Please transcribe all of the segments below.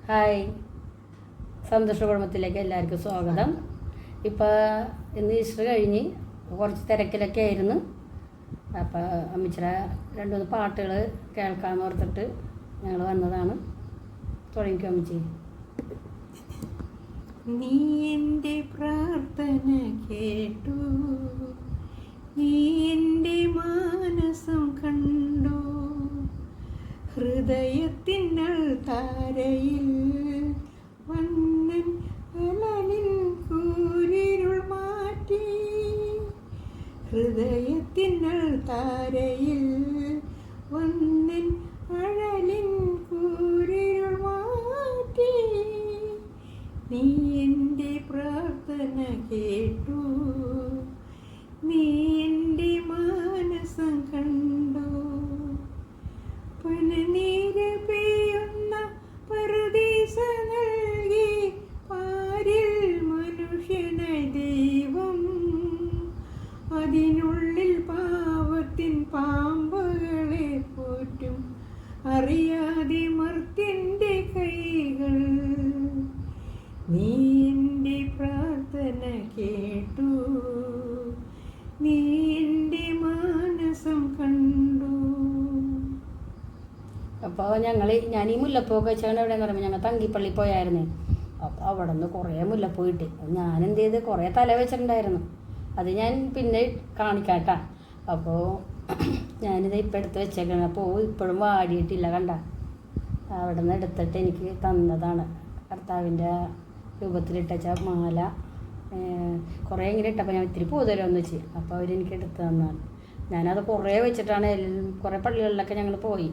Hi, സന്തോഷ കുടുംബത്തിലേക്ക് എല്ലാവർക്കും സ്വാഗതം. ഇപ്പോൾ ഇന്ന് ഈസ്റ്റർ കഴിഞ്ഞ് കുറച്ച് തിരക്കിലൊക്കെ ആയിരുന്നു. അപ്പോൾ അമ്മച്ചിയുടെ 2-3 പാട്ടുകൾ കേൾക്കാമെന്ന് ഓർത്തിട്ട് ഞങ്ങൾ വന്നതാണ്. തുടങ്ങിക്കോ അമ്മച്ചി. നീ എൻ്റെ പ്രാർത്ഥന കേട്ടു, നീ എൻ്റെ മാനസം കണ്ടു, ഹൃദയത്തിനൽ താരയിൽ വന്നൻ അലനിൻ കൂരിരുൾ മാറ്റി, ഹൃദയത്തിനൽ താരയിൽ വന്നൻ അഴലിൻ കൂരിരുൾ മാറ്റി, നീ എൻ്റെ പ്രാർത്ഥന കേട്ടു, നീ എൻ്റെ മാനസം കണ്ടു. പനനീര് പെയ്യുന്ന പറുദീസ നൽകി പാരിൽ മനുഷ്യനായി ദൈവം, അതിനുള്ളിൽ പാവത്തിൻ പാമ്പുകളെ പോറ്റും അറിയാതെ മർത്യൻ്റെ കൈകൾ. നീ എൻ്റെ പ്രാർത്ഥന കേട്ടു, നീ എൻ്റെ മാനസം കണ്ടു. അപ്പോൾ ഞാൻ ഈ മുല്ലപ്പൂവൊക്കെ വെച്ചാൽ എവിടെയെന്ന് പറയുമ്പോൾ ഞങ്ങൾ തങ്കിപ്പള്ളി പോയായിരുന്നു. അപ്പോൾ അവിടെ നിന്ന് കുറേ മുല്ലപ്പൂ കിട്ടി. ഞാൻ എന്ത് ചെയ്ത് കുറേ തല വെച്ചിട്ടുണ്ടായിരുന്നു. അത് ഞാൻ പിന്നെ കാണിക്കാട്ടാ. അപ്പോൾ ഞാനിത് ഇപ്പം എടുത്ത് വെച്ചേക്കണം. പൂ ഇപ്പോഴും വാടിയിട്ടില്ല. കണ്ട, അവിടെ നിന്ന് എടുത്തിട്ട് എനിക്ക് തന്നതാണ്. കർത്താവിൻ്റെ രൂപത്തിലിട്ട മാല കുറേ ഇങ്ങനെ ഇട്ടപ്പോൾ ഞാൻ ഇത്തിരി പൂ തരുമെന്ന് വെച്ച്. അപ്പോൾ അവരെനിക്ക് എടുത്ത് തന്നതാണ്. ഞാനത് കുറേ വെച്ചിട്ടാണ് കുറേ പള്ളികളിലൊക്കെ ഞങ്ങൾ പോയി.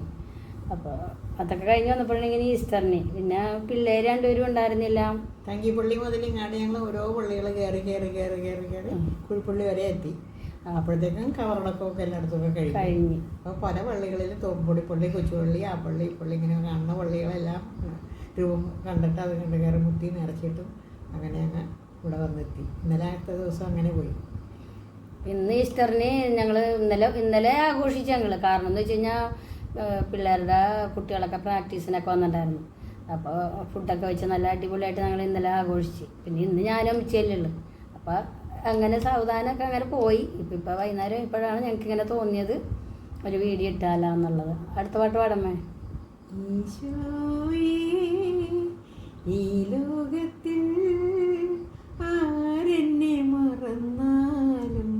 അപ്പോൾ അതൊക്കെ കഴിഞ്ഞ് വന്നപ്പോഴാണെങ്കിൽ ഈസ്റ്ററിന് പിന്നെ പിള്ളേർ 2 പേരും ഉണ്ടായിരുന്നില്ല. തങ്കിപ്പള്ളി മുതൽ ഇങ്ങാണ്ട് ഞങ്ങൾ ഓരോ പള്ളികൾ കയറി കുഴിപ്പള്ളി വരെ എത്തി. അപ്പോഴത്തേക്കും കവറടക്കമൊക്കെ എല്ലായിടത്തൊക്കെ കഴിഞ്ഞു. അപ്പോൾ പല പള്ളികളിലും തോമ്പൊടി പള്ളി, കൊച്ചുപള്ളി, ആ പള്ളി പള്ളി ഇങ്ങനെ കാണുന്ന പള്ളികളെല്ലാം രൂപം കണ്ടിട്ട് അത് കണ്ട് കയറി മുത്തി നിറച്ചിട്ടും അങ്ങനെ അങ്ങ് ഇവിടെ വന്നെത്തി. ഇന്നലെ അടുത്ത ദിവസം അങ്ങനെ പോയി. ഇന്ന് ഈസ്റ്ററിന് ഞങ്ങൾ ഇന്നലെ ആഘോഷിച്ചു ഞങ്ങൾ. കാരണം എന്ന് വെച്ച് കഴിഞ്ഞാൽ പിള്ളേരുടെ കുട്ടികളൊക്കെ പ്രാക്ടീസിനൊക്കെ വന്നിട്ടുണ്ടായിരുന്നു. അപ്പോൾ ഫുഡൊക്കെ വെച്ച് നല്ല അടിപൊളിയായിട്ട് ഞങ്ങൾ ഇന്നലെ ആഘോഷിച്ച്. പിന്നെ ഇന്ന് ഞാനും അമ്മച്ചിയല്ലേ ഉള്ളൂ. അപ്പോൾ അങ്ങനെ സാവധാനമൊക്കെ അങ്ങനെ പോയി. ഇപ്പോൾ വൈകുന്നേരം ഇപ്പോഴാണ് ഞങ്ങൾക്കിങ്ങനെ തോന്നിയത് ഒരു വീഡിയോ ഇട്ടാലോ എന്നുള്ളത്. അടുത്ത പാട്ട് പാടമ്മേ. ഈശോയേ, ഈ ലോകത്തിൽ ആരെന്നെ മറന്നാലും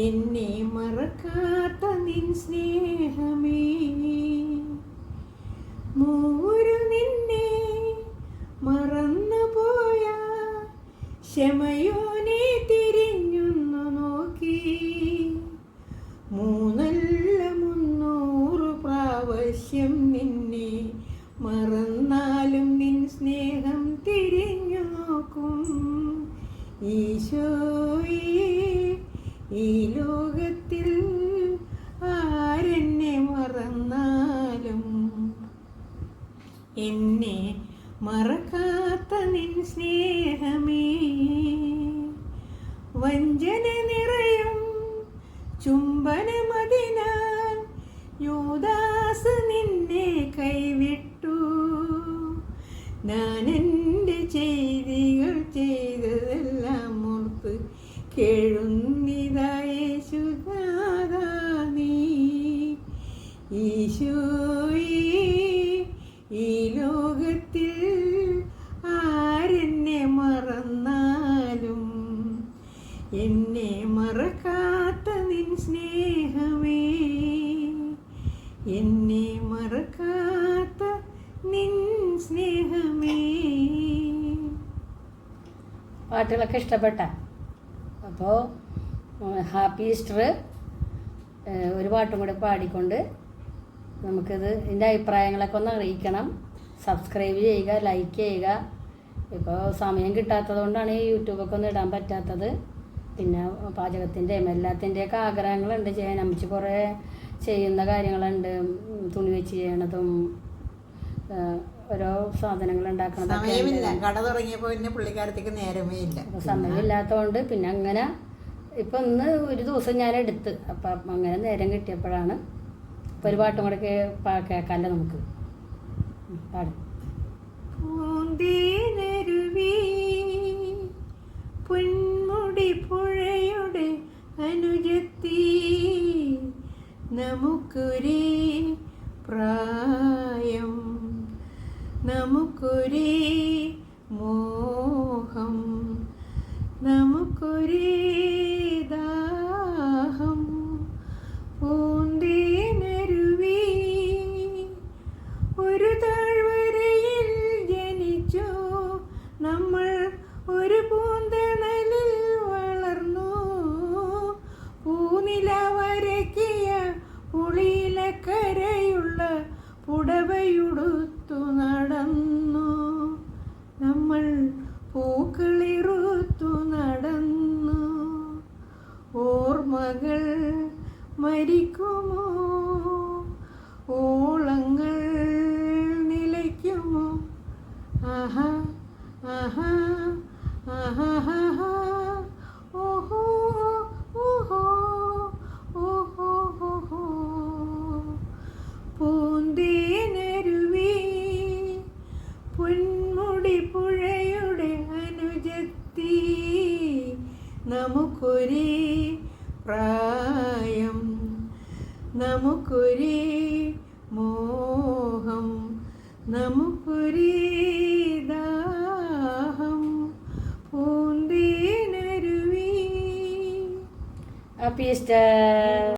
എന്നെ മറക്കാത്ത നിൻ സ്നേഹമേ, മൂരു നിന്നെ മറന്നു പോയ ക്ഷമയോനെ തിരിഞ്ഞൊന്നു നോക്കി, 300 പ്രാവശ്യം നിന്നെ മറന്നാലും നിൻ സ്നേഹം തിരിഞ്ഞു നോക്കും. ഈശോയേ, ഈ ലോകത്തിൽ ആരെന്നെ മറന്നാലും എന്നെ മറക്കാത്ത നിൻ സ്നേഹമേ, വഞ്ചന നിറയും ചുംബനമതിനാൽ യൂദാസ് നിന്നെ കൈവിട്ടു, ഞാൻ എൻ്റെ ചെയ്തികൾ ചെയ്തതെല്ലാം ഓർത്ത് കേഴുന്നിതാ യേശുനാഥാ നീ. ഈശോയേ, ഈ ലോകത്തിൽ ആരെന്നെ മറന്നാലും എന്നെ മറക്കാത്ത നിൻ സ്നേഹമേ, എന്നെ മറക്കാത്ത നിൻ സ്നേഹമേ. പാട്ടുകളൊക്കെ ഇഷ്ടപ്പെട്ട? അപ്പോൾ ഹാപ്പി ഈസ്റ്റർ. ഒരു പാട്ടും കൂടെ പാടിക്കൊണ്ട് നമുക്കിത് ഇതിൻ്റെ അഭിപ്രായങ്ങളൊക്കെ ഒന്ന് അറിയിക്കണം. സബ്സ്ക്രൈബ് ചെയ്യുക, ലൈക്ക് ചെയ്യുക. ഇപ്പോൾ സമയം കിട്ടാത്തത് കൊണ്ടാണ് ഈ യൂട്യൂബൊക്കെ ഒന്നും ഇടാൻ പറ്റാത്തത്. പിന്നെ പാചകത്തിൻ്റെയും എല്ലാത്തിൻ്റെയൊക്കെ ആഗ്രഹങ്ങളുണ്ട് ചെയ്യാൻ. അമ്മച്ചി കുറേ ചെയ്യുന്ന കാര്യങ്ങളുണ്ട്. തുണി വെച്ച് ചെയ്യണതും ഓരോ സാധനങ്ങൾ ഉണ്ടാക്കണതൊക്കെ. കട തുടങ്ങിയപ്പോൾ പിന്നെ പുള്ളിക്കാരത്തേക്ക് നേരമേ ഇല്ല. സമയമില്ലാത്തതുകൊണ്ട് പിന്നെ അങ്ങനെ ഇപ്പം ഇന്ന് ഒരു ദിവസം ഞാൻ എടുത്ത്. അപ്പം അങ്ങനെ നേരം കിട്ടിയപ്പോഴാണ്. ഇപ്പോൾ ഒരു പാട്ടും കൂടെ കേൾക്കാമല്ലോ നമുക്ക്. പാടും. നമുക്കൊരേ മോഹം, നമുക്കൊരേ ദാഹം. പൂന്തേനരുവി ഒരു താഴ്വരയിൽ ജനിച്ചു നമ്മൾ, ഒരു പൂന്തണലിൽ വളർന്നു. പൂനിലവരക്കിയ പുളിയിലക്കരയുള്ള പുടവയുടുത്തു നടന്നു നമ്മൾ, പൂക്കളിറുത്തു നടന്നു. ഓർമ്മകൾ മരിക്കുമോ, ഓളങ്ങൾ നിലയ്ക്കുമോ? ആഹാ ആഹാ ആഹാ ആഹാ, ഓഹോ ഓഹോ ഓഹോ ഓഹോ. പൂന്തേനരുവി പൊന്മുടി പുഴയുടെ അനുജത്തി, നമുക്കൊരേ പ്രായം, നമുക്കൊരേ മോഹം, നമുക്കൊരേ ദാഹം. പൂന്തേനരുവി. Happy Easter.